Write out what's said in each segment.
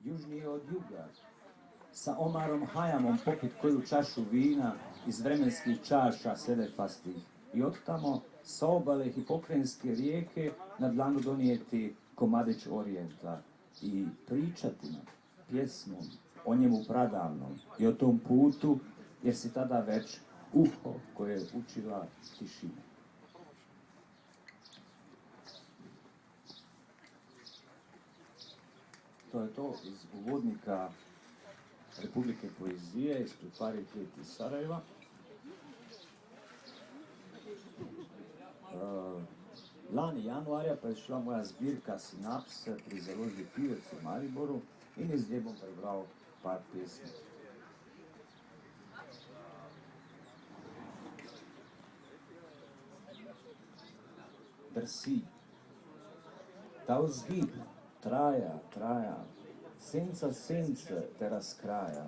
južnije od juga, sa omarom hajamom popit koju čašu vina iz vremenskih čaša selefastih i otamo sa obale hipokrenske rijeke na dlanu donijeti komadić orijenta i pričati nam pjesmom o njemu pradavnom i o tom putu, jer si tada već uho koje je učila tišina. To je to iz uvodnika Republike poezije iz Pritvari iz Sarajeva. Lani januarja pa je šla moja zbirka Sinapse pri založbi Pivec u Mariboru i niz nje bom prebral par pjesmi. Drsi. Ta vzgib traja, senca sence te razkraja,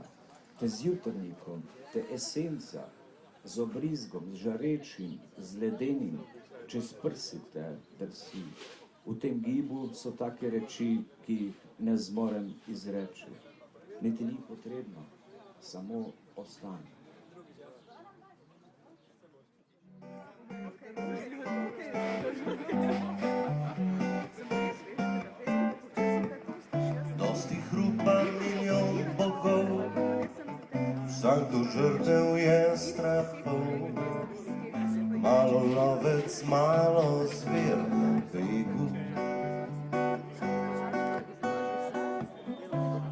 te z jutrnikom, te esenca, z obrizgom, z žarečim, z ledenim, čez prsi te drsi. V tem gibu so take reči, ki jih ne zmorem izreči. Niti ni potrebno, samo ostani. Dosti hrupa, milijon bogov, vsakdo žrtev je strahov. Malo lovec, malo zver na begu.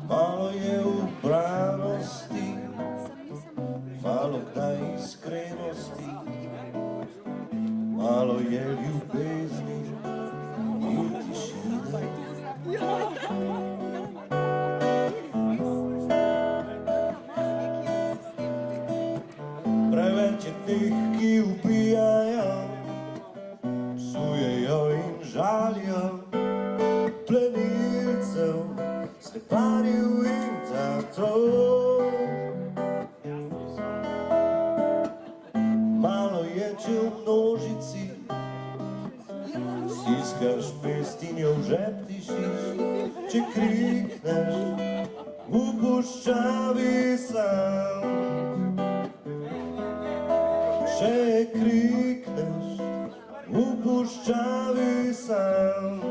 Malo je ubranosti, malo kdaj iskrenosti, malo je ljubezni in tišine. Preveč je teh, ki ubijajo, psujejo in žalijo, plenilcev, sleparjev in tatov. Malo je, če v množici stiskaš pest in jo v žep tišiš, če krikneš v puščavi sam. Če krikneš v puščavi sam.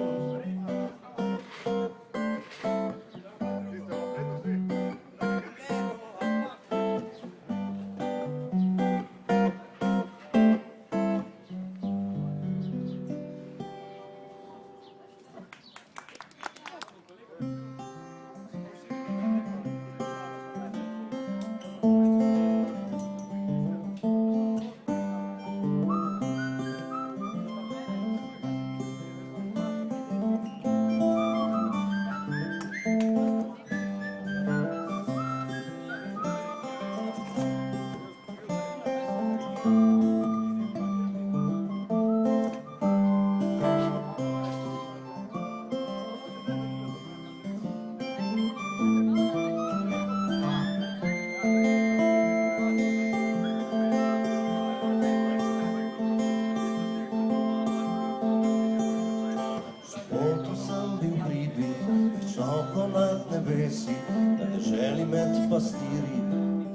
Na deželi med pastiri,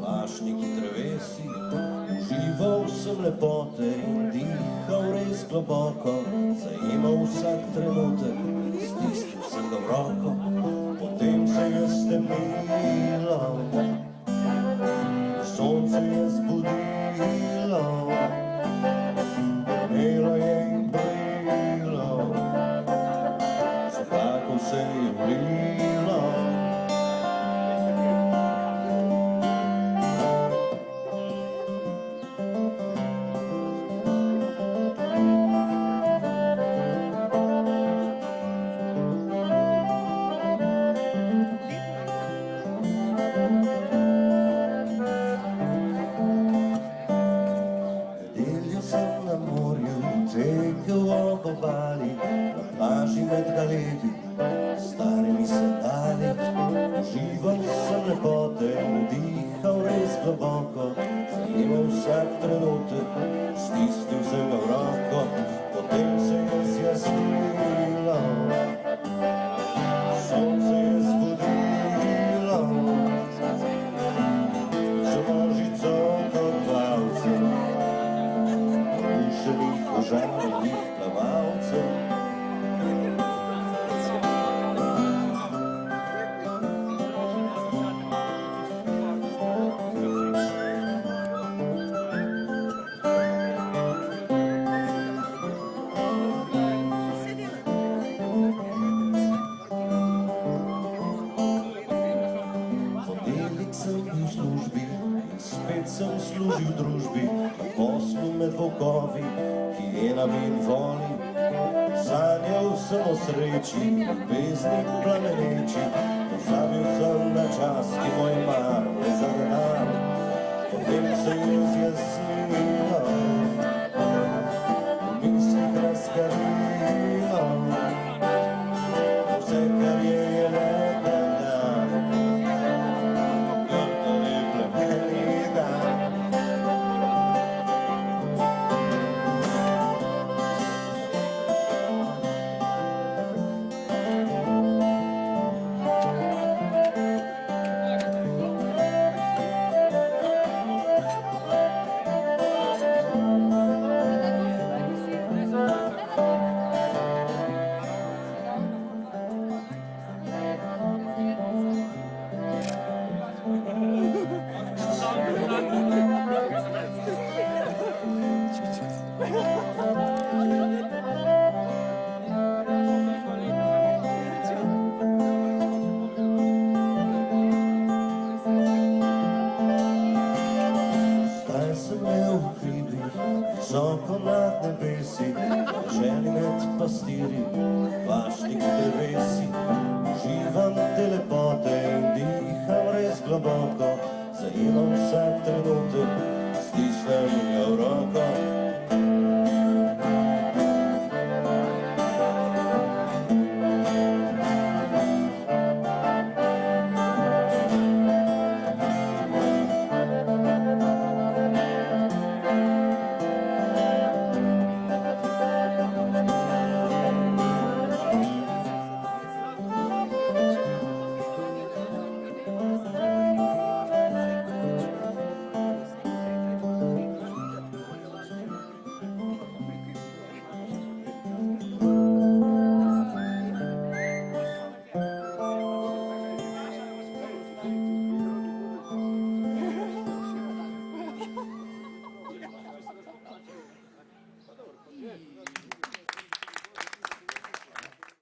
pašniki drevesi, užival sem lepote in dihal res globoko, zajemal vsak trenutek, stisnil sem ga v roko, potem se je stemnilo, sonce je zbudilo, grmelo je in brilo, z oblakov se je vlilo. Na plaži med galebi, starimi sandali, užival sem lepote, vdihal res globoko, zajemal vsak trenutek, stisnil sem ga v roko, potem se je zjasnilo, sonce je zbudilo. služi v družbi, v poslu med volkovi, hijenami in voli. Sanjal sem o sreči, ljubezni plameneči, pozabil sem na čas, ki mu je mar le za denar. Potem se je zjasnilo, v mislih razkarilo, vse, kar je leten dan, grdo je plemeni dan. Zdaj sem imel v hribih, visoko nad nebesi, želi med pastiri, pašniki drevesi. Uživam te lepote in diham res globoko, zajemam vsak trenutek